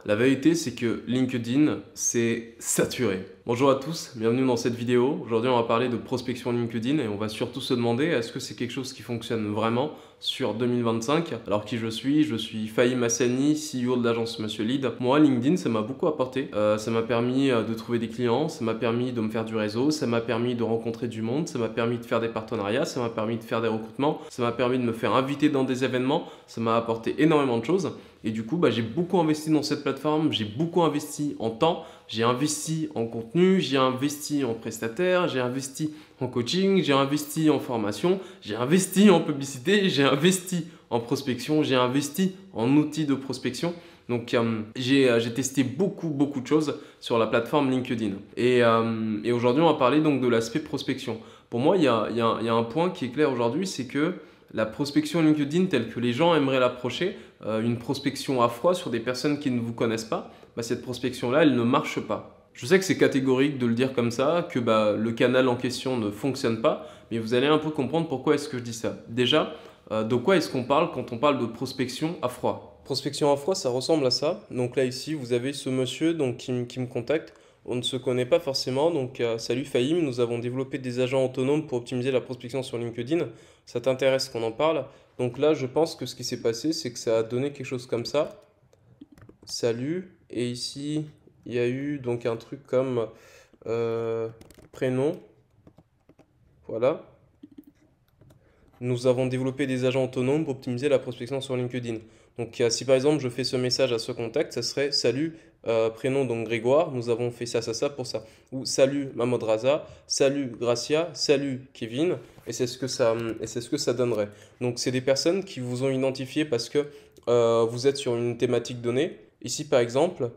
La vérité, c'est que LinkedIn, c'est saturé. Bonjour à tous, bienvenue dans cette vidéo. Aujourd'hui, on va parler de prospection LinkedIn et on va surtout se demander est-ce que c'est quelque chose qui fonctionne vraiment sur 2025. Alors qui je suis Fahim Hassani, CEO de l'agence Monsieur Lead. Moi, LinkedIn, ça m'a beaucoup apporté. Ça m'a permis de trouver des clients, ça m'a permis de me faire du réseau, ça m'a permis de rencontrer du monde, ça m'a permis de faire des partenariats, ça m'a permis de faire des recrutements, ça m'a permis de me faire inviter dans des événements, ça m'a apporté énormément de choses. Et du coup, j'ai beaucoup investi dans cette plateforme, j'ai beaucoup investi en temps, j'ai investi en contenu, j'ai investi en prestataire, j'ai investi en coaching, j'ai investi en formation, j'ai investi en publicité, j'ai investi en prospection, j'ai investi en outils de prospection. Donc, j'ai testé beaucoup de choses sur la plateforme LinkedIn. Et aujourd'hui, on va parler donc de l'aspect prospection. Pour moi, il y a un point qui est clair aujourd'hui, c'est que la prospection LinkedIn telle que les gens aimeraient l'approcher, une prospection à froid sur des personnes qui ne vous connaissent pas, cette prospection-là, elle ne marche pas. Je sais que c'est catégorique de le dire comme ça, que le canal en question ne fonctionne pas, mais vous allez un peu comprendre pourquoi est-ce que je dis ça. Déjà, de quoi est-ce qu'on parle quand on parle de prospection à froid? Prospection à froid, ça ressemble à ça. Donc là, ici, vous avez ce monsieur qui me contacte. On ne se connaît pas forcément, donc salut Fahim, nous avons développé des agents autonomes pour optimiser la prospection sur LinkedIn. Ça t'intéresse qu'on en parle? Donc là, je pense que ce qui s'est passé, c'est que ça a donné quelque chose comme ça. Salut, et ici, il y a eu donc un truc comme prénom. Voilà. Nous avons développé des agents autonomes pour optimiser la prospection sur LinkedIn. Donc si par exemple je fais ce message à ce contact, ça serait salut prénom donc Grégoire, nous avons fait ça pour ça. Ou salut Mahmoud Raza, salut Gracia, salut Kevin, et c'est ce que ça donnerait. Donc c'est des personnes qui vous ont identifié parce que vous êtes sur une thématique donnée. Ici par exemple,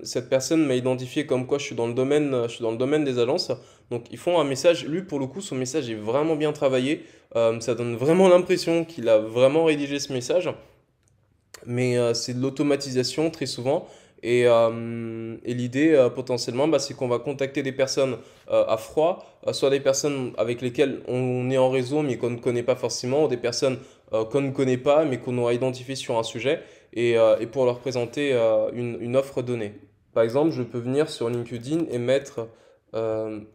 cette personne m'a identifié comme quoi je suis dans le domaine des agences. Donc ils font un message, lui pour le coup son message est vraiment bien travaillé. Ça donne vraiment l'impression qu'il a vraiment rédigé ce message. Mais c'est de l'automatisation très souvent. Et l'idée potentiellement, c'est qu'on va contacter des personnes à froid, soit des personnes avec lesquelles on est en réseau mais qu'on ne connaît pas forcément, ou des personnes qu'on ne connaît pas mais qu'on aura identifiées sur un sujet, et pour leur présenter une offre donnée. Par exemple, je peux venir sur LinkedIn et mettre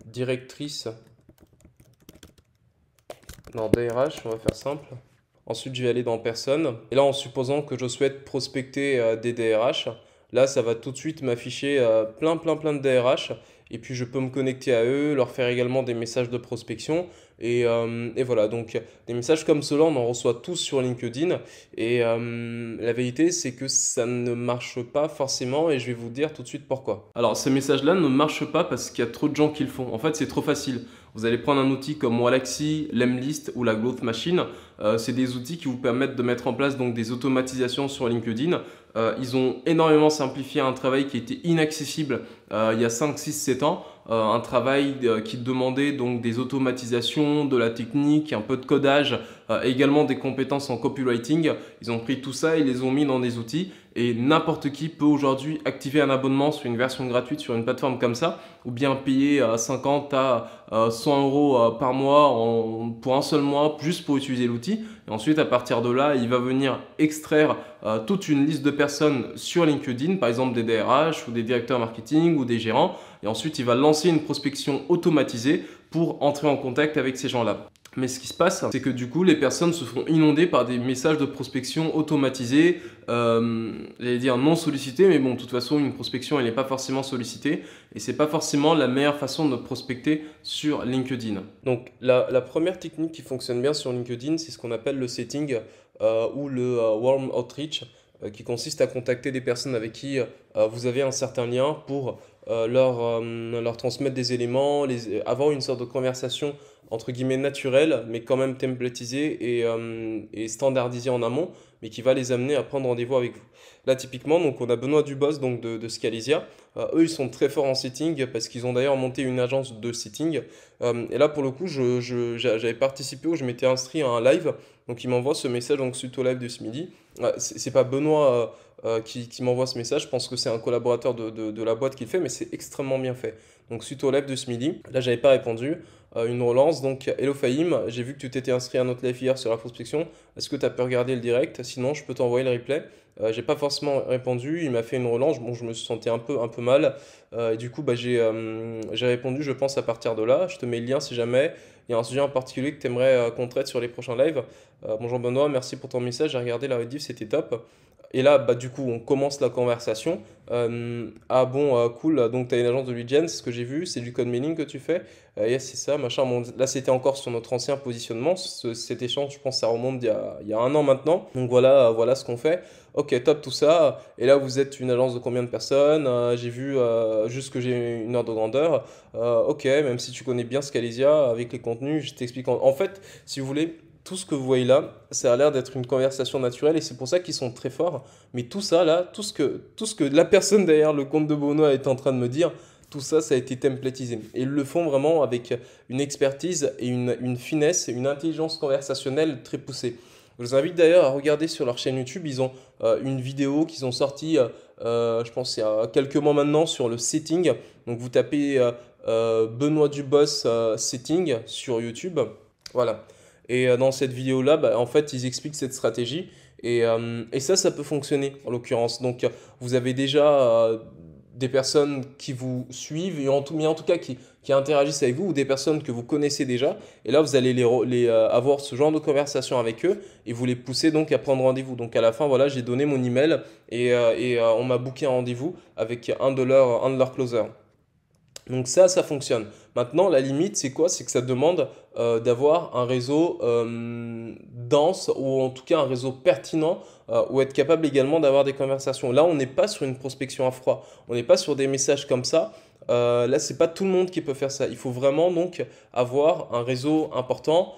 directrice dans DRH, on va faire simple. Ensuite, je vais aller dans personne. Et là, en supposant que je souhaite prospecter des DRH, là, ça va tout de suite m'afficher plein de DRH. Et puis, je peux me connecter à eux, leur faire également des messages de prospection. Et voilà, donc des messages comme cela, on en reçoit tous sur LinkedIn. Et la vérité, c'est que ça ne marche pas forcément. Et je vais vous dire tout de suite pourquoi. Alors, ces messages-là ne marchent pas parce qu'il y a trop de gens qui le font. En fait, c'est trop facile. Vous allez prendre un outil comme Wallaxy, Lemlist ou la Growth Machine. C'est des outils qui vous permettent de mettre en place donc des automatisations sur LinkedIn. Ils ont énormément simplifié un travail qui était inaccessible il y a 5, 6, 7 ans. Un travail qui demandait donc des automatisations, de la technique, un peu de codage, également des compétences en copywriting. Ils ont pris tout ça et les ont mis dans des outils. Et n'importe qui peut aujourd'hui activer un abonnement sur une version gratuite sur une plateforme comme ça, ou bien payer 50 à 100 euros par mois pour un seul mois, juste pour utiliser l'outil. Et ensuite, à partir de là, il va venir extraire toute une liste de personnes sur LinkedIn, par exemple des DRH ou des directeurs marketing ou des gérants. Et ensuite, il va lancer une prospection automatisée pour entrer en contact avec ces gens-là. Mais ce qui se passe, c'est que du coup, les personnes se font inonder par des messages de prospection automatisés, j'allais dire non sollicités, mais bon, de toute façon, une prospection, elle n'est pas forcément sollicitée et c'est pas forcément la meilleure façon de prospecter sur LinkedIn. Donc, la première technique qui fonctionne bien sur LinkedIn, c'est ce qu'on appelle le setting ou le warm outreach, qui consiste à contacter des personnes avec qui vous avez un certain lien pour leur transmettre des éléments, avoir une sorte de conversation entre guillemets naturelle, mais quand même templatisée et standardisée en amont, mais qui va les amener à prendre rendez-vous avec vous. Là, typiquement, donc, on a Benoît Dubos donc, de Scalisia. Eux, ils sont très forts en setting parce qu'ils ont d'ailleurs monté une agence de setting. Et là, pour le coup, j'avais participé ou je m'étais inscrit à un live. Donc, il m'envoie ce message donc, suite au live de ce midi. C'est pas Benoît qui m'envoie ce message. Je pense que c'est un collaborateur de la boîte qui le fait, mais c'est extrêmement bien fait. Donc, suite au live de ce midi, là, j'avais pas répondu. Une relance. Donc, hello Fahim, j'ai vu que tu t'étais inscrit à notre live hier sur la prospection. Est-ce que tu as pu regarder le direct? Sinon, je peux t'envoyer le replay. J'ai pas forcément répondu, il m'a fait une relance, bon, je me sentais un peu mal. Et du coup, bah, j'ai répondu, je pense, à partir de là. Je te mets le lien si jamais il y a un sujet en particulier que tu aimerais qu'on traite sur les prochains lives. Bonjour Benoît, merci pour ton message, j'ai regardé la rediff, c'était top. Et là, bah, du coup, on commence la conversation. Ah bon, cool, donc tu as une agence de lead gen, c'est ce que j'ai vu, c'est du code mailing que tu fais. Yes, c'est ça, machin. Bon, là, c'était encore sur notre ancien positionnement. Cet échange, je pense, ça remonte il y a un an maintenant. Donc voilà, voilà ce qu'on fait. Ok, top, tout ça. Et là, vous êtes une agence de combien de personnes? J'ai vu juste que j'ai une ordre de grandeur. Ok, même si tu connais bien Scalesia avec les contenus, je t'explique. En fait, si vous voulez, tout ce que vous voyez là, ça a l'air d'être une conversation naturelle et c'est pour ça qu'ils sont très forts. Mais tout ça là, tout ce que la personne derrière le compte de Bono est en train de me dire, tout ça, ça a été templatisé. Et ils le font vraiment avec une expertise et une finesse et une intelligence conversationnelle très poussée. Je vous invite d'ailleurs à regarder sur leur chaîne YouTube. Ils ont une vidéo qu'ils ont sortie, je pense, il y a quelques mois maintenant sur le setting. Donc vous tapez Benoît Dubos setting sur YouTube. Voilà. Et dans cette vidéo-là, bah, en fait, ils expliquent cette stratégie. Et ça peut fonctionner en l'occurrence. Donc, vous avez déjà des personnes qui vous suivent, mais en tout cas qui interagissent avec vous, ou des personnes que vous connaissez déjà. Et là, vous allez avoir ce genre de conversation avec eux et vous les pousser donc à prendre rendez-vous. Donc, à la fin, voilà, j'ai donné mon email et on m'a booké un rendez-vous avec un de leurs closers. Donc ça fonctionne. Maintenant, la limite, c'est quoi? C'est que ça demande d'avoir un réseau dense ou en tout cas un réseau pertinent ou être capable également d'avoir des conversations. Là, on n'est pas sur une prospection à froid. On n'est pas sur des messages comme ça. Là, c'est pas tout le monde qui peut faire ça. Il faut vraiment donc avoir un réseau important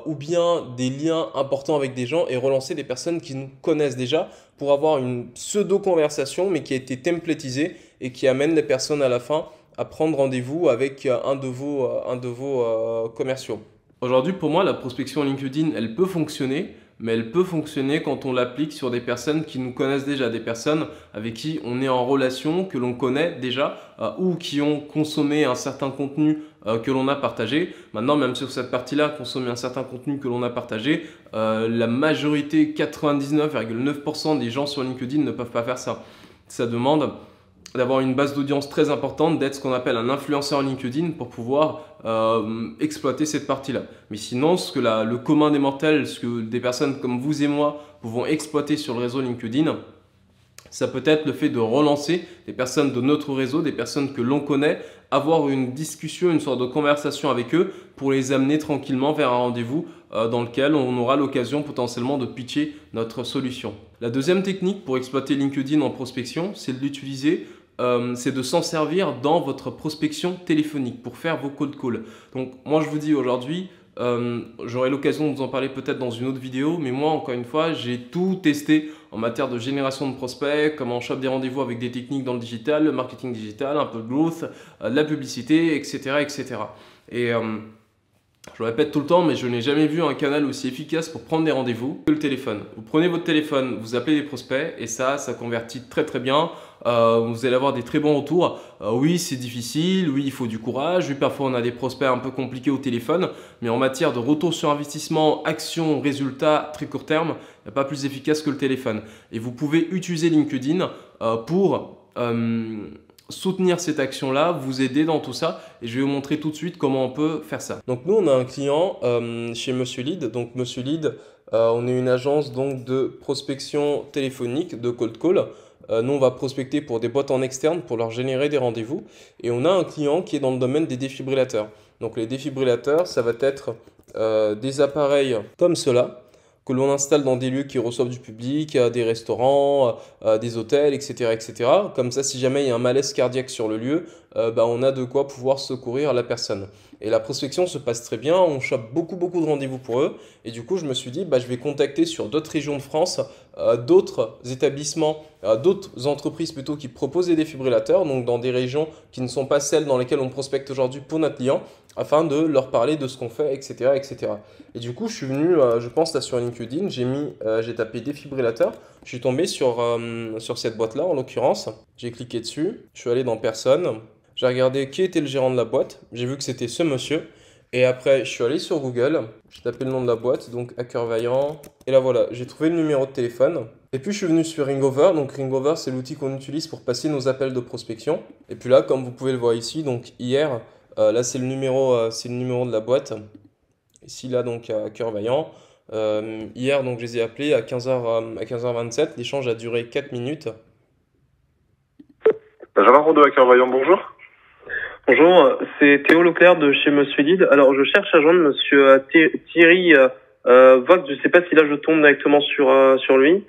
ou bien des liens importants avec des gens et relancer des personnes qui nous connaissent déjà pour avoir une pseudo-conversation mais qui a été templatisée et qui amène les personnes à la fin à prendre rendez-vous avec un de vos commerciaux. Aujourd'hui, pour moi, la prospection LinkedIn, elle peut fonctionner, mais elle peut fonctionner quand on l'applique sur des personnes qui nous connaissent déjà, des personnes avec qui on est en relation, que l'on connaît déjà, ou qui ont consommé un certain contenu que l'on a partagé. Maintenant, même sur cette partie-là, consommer un certain contenu que l'on a partagé, la majorité, 99,9% des gens sur LinkedIn ne peuvent pas faire ça. Ça demande d'avoir une base d'audience très importante, d'être ce qu'on appelle un influenceur LinkedIn pour pouvoir exploiter cette partie-là. Mais sinon, ce que le commun des mortels, ce que des personnes comme vous et moi pouvons exploiter sur le réseau LinkedIn, ça peut être le fait de relancer des personnes de notre réseau, des personnes que l'on connaît, avoir une discussion, une sorte de conversation avec eux pour les amener tranquillement vers un rendez-vous dans lequel on aura l'occasion potentiellement de pitcher notre solution. La deuxième technique pour exploiter LinkedIn en prospection, c'est de l'utiliser, c'est de s'en servir dans votre prospection téléphonique pour faire vos cold calls. Donc moi je vous dis aujourd'hui, j'aurai l'occasion de vous en parler peut-être dans une autre vidéo, mais moi encore une fois j'ai tout testé en matière de génération de prospects, comment on chope des rendez-vous avec des techniques dans le digital, le marketing digital, un peu de growth, de la publicité, etc. etc. Et je le répète tout le temps, mais je n'ai jamais vu un canal aussi efficace pour prendre des rendez-vous que le téléphone. Vous prenez votre téléphone, vous appelez des prospects et ça convertit très très bien. Vous allez avoir des très bons retours. Oui, c'est difficile, oui, il faut du courage, oui, parfois on a des prospects un peu compliqués au téléphone, mais en matière de retour sur investissement, action, résultat, très court terme, il n'y a pas plus efficace que le téléphone. Et vous pouvez utiliser LinkedIn pour soutenir cette action-là, vous aider dans tout ça et je vais vous montrer tout de suite comment on peut faire ça. Donc nous, on a un client chez Monsieur Lead. Donc Monsieur Lead, on est une agence donc de prospection téléphonique, de cold call. Nous, on va prospecter pour des boîtes en externe pour leur générer des rendez-vous. Et on a un client qui est dans le domaine des défibrillateurs. Donc les défibrillateurs, ça va être des appareils comme cela que l'on installe dans des lieux qui reçoivent du public, des restaurants, des hôtels, etc., etc. Comme ça, si jamais il y a un malaise cardiaque sur le lieu, on a de quoi pouvoir secourir la personne. Et la prospection se passe très bien, on chope beaucoup de rendez-vous pour eux. Et du coup, je me suis dit, je vais contacter sur d'autres régions de France, d'autres établissements, d'autres entreprises plutôt qui proposent des défibrillateurs, donc dans des régions qui ne sont pas celles dans lesquelles on prospecte aujourd'hui pour notre client, afin de leur parler de ce qu'on fait, etc., etc. Et du coup, je suis venu, je pense là sur LinkedIn, j'ai tapé défibrillateur, je suis tombé sur cette boîte-là en l'occurrence, j'ai cliqué dessus, je suis allé dans personne, j'ai regardé qui était le gérant de la boîte, j'ai vu que c'était ce monsieur, Et après, je suis allé sur Google, j'ai tapé le nom de la boîte, donc Hacker Vaillant. Et là voilà, j'ai trouvé le numéro de téléphone. Et puis je suis venu sur Ringover. Donc Ringover, c'est l'outil qu'on utilise pour passer nos appels de prospection. Et puis là, comme vous pouvez le voir ici, donc hier, là c'est le numéro de la boîte. Ici là donc à Hacker Vaillant. Hier donc je les ai appelés à 15h27. L'échange a duré 4 minutes. Benjamin Rondeau à Vaillant, bonjour. Bonjour, c'est Théo Leclerc de chez Monsieur Lid. Alors, je cherche à joindre Monsieur Thierry Vogt. Je ne sais pas si là je tombe directement sur lui.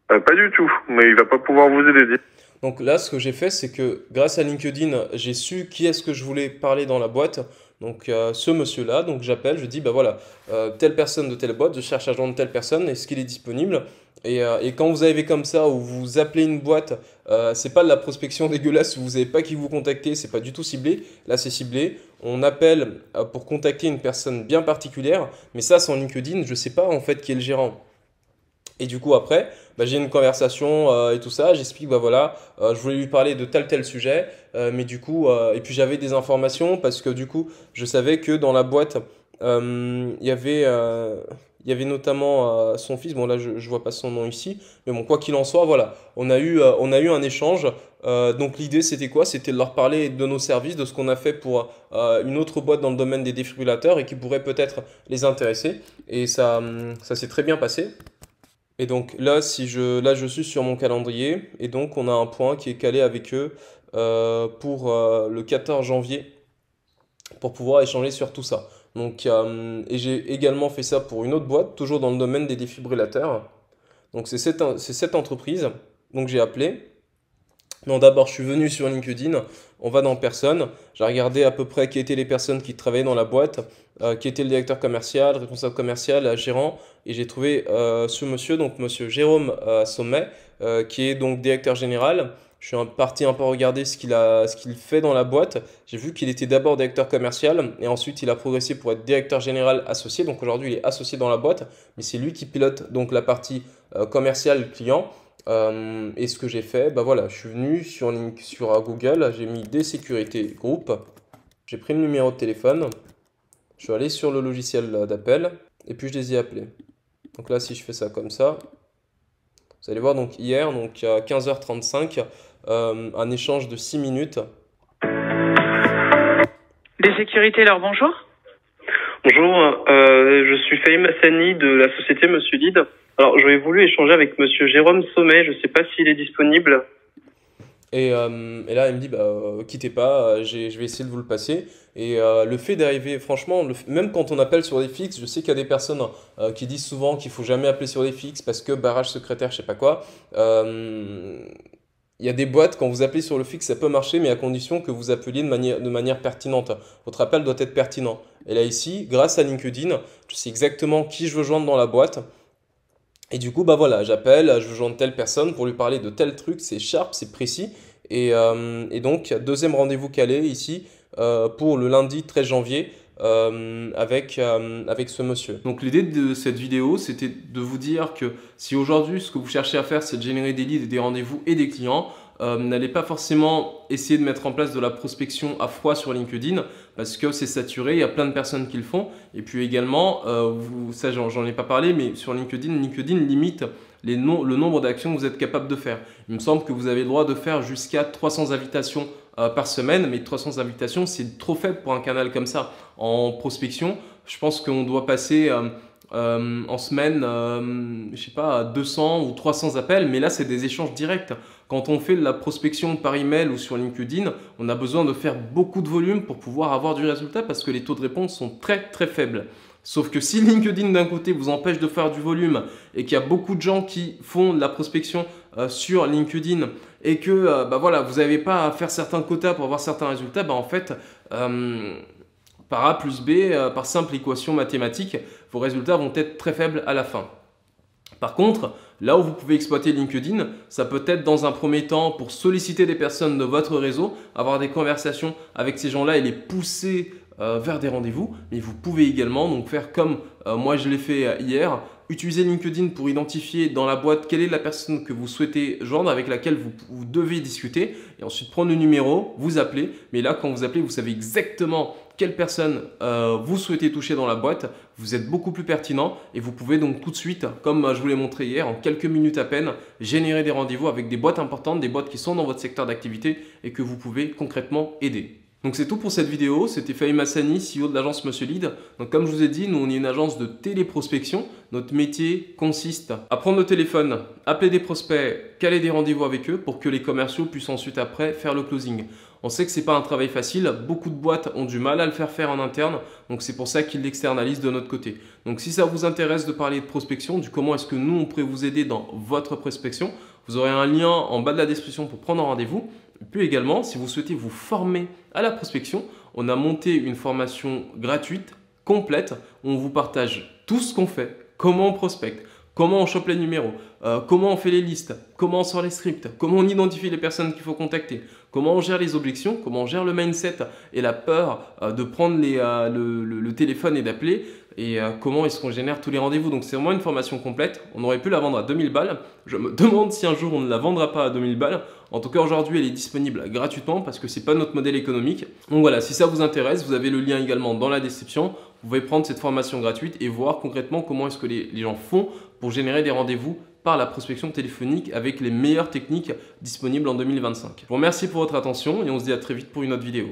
Pas du tout, mais il va pas pouvoir vous aider. Donc là, ce que j'ai fait, c'est que grâce à LinkedIn, j'ai su qui est-ce que je voulais parler dans la boîte. Donc ce monsieur-là, donc j'appelle, je dis, bah voilà, telle personne de telle boîte, je cherche à joindre telle personne, est-ce qu'il est disponible? Et quand vous arrivez comme ça, où vous appelez une boîte, c'est pas de la prospection dégueulasse, où vous n'avez pas qui vous contacter, c'est pas du tout ciblé. Là, c'est ciblé. On appelle pour contacter une personne bien particulière, mais ça, sans LinkedIn, je sais pas en fait qui est le gérant. Et du coup, après, bah, j'ai une conversation et tout ça. J'explique, bah voilà, je voulais lui parler de tel sujet, mais du coup, et puis j'avais des informations parce que du coup, je savais que dans la boîte, il y avait notamment son fils. Bon, là, je ne vois pas son nom ici, mais bon, quoi qu'il en soit, voilà, on a eu un échange. Donc l'idée, c'était quoi? C'était de leur parler de nos services, de ce qu'on a fait pour une autre boîte dans le domaine des défibrillateurs et qui pourrait peut-être les intéresser. Et ça s'est très bien passé. Et donc là, là, je suis sur mon calendrier et donc on a un point qui est calé avec eux pour le 14 janvier pour pouvoir échanger sur tout ça. Donc, et j'ai également fait ça pour une autre boîte, toujours dans le domaine des défibrillateurs. Donc c'est cette entreprise. Donc j'ai appelé. Non, d'abord, je suis venu sur LinkedIn, on va dans personnes, j'ai regardé à peu près qui étaient les personnes qui travaillaient dans la boîte, qui était le directeur commercial, responsable commercial, gérant, et j'ai trouvé ce monsieur, donc monsieur Jérôme Sommet, qui est donc directeur général. Je suis parti un peu regarder ce qu'il fait dans la boîte. J'ai vu qu'il était d'abord directeur commercial et ensuite il a progressé pour être directeur général associé. Donc aujourd'hui il est associé dans la boîte, mais c'est lui qui pilote donc la partie commerciale client. Et ce que j'ai fait, bah voilà, je suis venu sur Google, j'ai mis des sécurités groupe, j'ai pris le numéro de téléphone, je suis allé sur le logiciel d'appel et puis je les ai appelés. Donc là, si je fais ça comme ça, vous allez voir donc hier, donc à 15h35, un échange de 6 minutes. Des sécurités, alors bonjour. Bonjour, je suis Fahim Hassani de la société Monsieur Lid. Alors, j'aurais voulu échanger avec Monsieur Jérôme Sommet. Je ne sais pas s'il est disponible. Et là, il me dit, bah, quittez pas, je vais essayer de vous le passer. Et le fait d'arriver, franchement, même quand on appelle sur des fixes, je sais qu'il y a des personnes qui disent souvent qu'il faut jamais appeler sur des fixes parce que barrage secrétaire, je sais pas quoi. Il y a des boîtes, quand vous appelez sur le fixe, ça peut marcher, mais à condition que vous appeliez de manière pertinente. Votre appel doit être pertinent. Et là, ici, grâce à LinkedIn, je sais exactement qui je veux joindre dans la boîte. Et du coup, bah voilà, j'appelle, je veux joindre telle personne pour lui parler de tel truc, c'est sharp, c'est précis. Et donc, deuxième rendez-vous calé ici pour le lundi 13 janvier avec ce monsieur. Donc l'idée de cette vidéo, c'était de vous dire que si aujourd'hui, ce que vous cherchez à faire, c'est de générer des leads, des rendez-vous et des clients, n'allez pas forcément essayer de mettre en place de la prospection à froid sur LinkedIn parce que c'est saturé, il y a plein de personnes qui le font. Et puis également, ça j'en ai pas parlé, mais sur LinkedIn limite le nombre d'actions que vous êtes capable de faire. Il me semble que vous avez le droit de faire jusqu'à 300 invitations par semaine, mais 300 invitations, c'est trop faible pour un canal comme ça. En prospection, je pense qu'on doit passer en semaine, je sais pas, 200 ou 300 appels, mais là, c'est des échanges directs. Quand on fait de la prospection par email ou sur LinkedIn, on a besoin de faire beaucoup de volume pour pouvoir avoir du résultat parce que les taux de réponse sont très très faibles. Sauf que si LinkedIn d'un côté vous empêche de faire du volume et qu'il y a beaucoup de gens qui font de la prospection sur LinkedIn et que bah voilà, vous n'avez pas à faire certains quotas pour avoir certains résultats, bah en fait, par A plus B, par simple équation mathématique, vos résultats vont être très faibles à la fin. Par contre, là où vous pouvez exploiter LinkedIn, ça peut être dans un premier temps pour solliciter des personnes de votre réseau, avoir des conversations avec ces gens-là et les pousser vers des rendez-vous. Mais vous pouvez également donc faire comme moi je l'ai fait hier, utiliser LinkedIn pour identifier dans la boîte quelle est la personne que vous souhaitez joindre, avec laquelle vous devez discuter et ensuite prendre le numéro, vous appeler. Mais là, quand vous appelez, vous savez exactement quelle personne vous souhaitez toucher dans la boîte, vous êtes beaucoup plus pertinent et vous pouvez donc tout de suite, comme je vous l'ai montré hier, en quelques minutes à peine, générer des rendez-vous avec des boîtes importantes, des boîtes qui sont dans votre secteur d'activité et que vous pouvez concrètement aider. Donc c'est tout pour cette vidéo, c'était Fahim Hassani, CEO de l'agence Monsieur Lead. Donc comme je vous ai dit, nous on est une agence de téléprospection. Notre métier consiste à prendre le téléphone, appeler des prospects, caler des rendez-vous avec eux pour que les commerciaux puissent ensuite après faire le closing. On sait que ce n'est pas un travail facile, beaucoup de boîtes ont du mal à le faire en interne, donc c'est pour ça qu'ils l'externalisent de notre côté. Donc si ça vous intéresse de parler de prospection, du comment est-ce que nous on pourrait vous aider dans votre prospection, vous aurez un lien en bas de la description pour prendre un rendez-vous. Et puis également, si vous souhaitez vous former à la prospection, on a monté une formation gratuite, complète, où on vous partage tout ce qu'on fait, comment on prospecte, comment on chope les numéros, comment on fait les listes, comment on sort les scripts, comment on identifie les personnes qu'il faut contacter, comment on gère les objections, comment on gère le mindset et la peur de prendre le téléphone et d'appeler, et comment est-ce qu'on génère tous les rendez-vous. Donc c'est vraiment une formation complète. On aurait pu la vendre à 2000 balles. Je me demande si un jour on ne la vendra pas à 2000 balles. En tout cas aujourd'hui elle est disponible gratuitement parce que ce n'est pas notre modèle économique. Donc voilà, si ça vous intéresse, vous avez le lien également dans la description. Vous pouvez prendre cette formation gratuite et voir concrètement comment est-ce que les gens font pour générer des rendez-vous par la prospection téléphonique avec les meilleures techniques disponibles en 2025. Je vous remercie pour votre attention et on se dit à très vite pour une autre vidéo.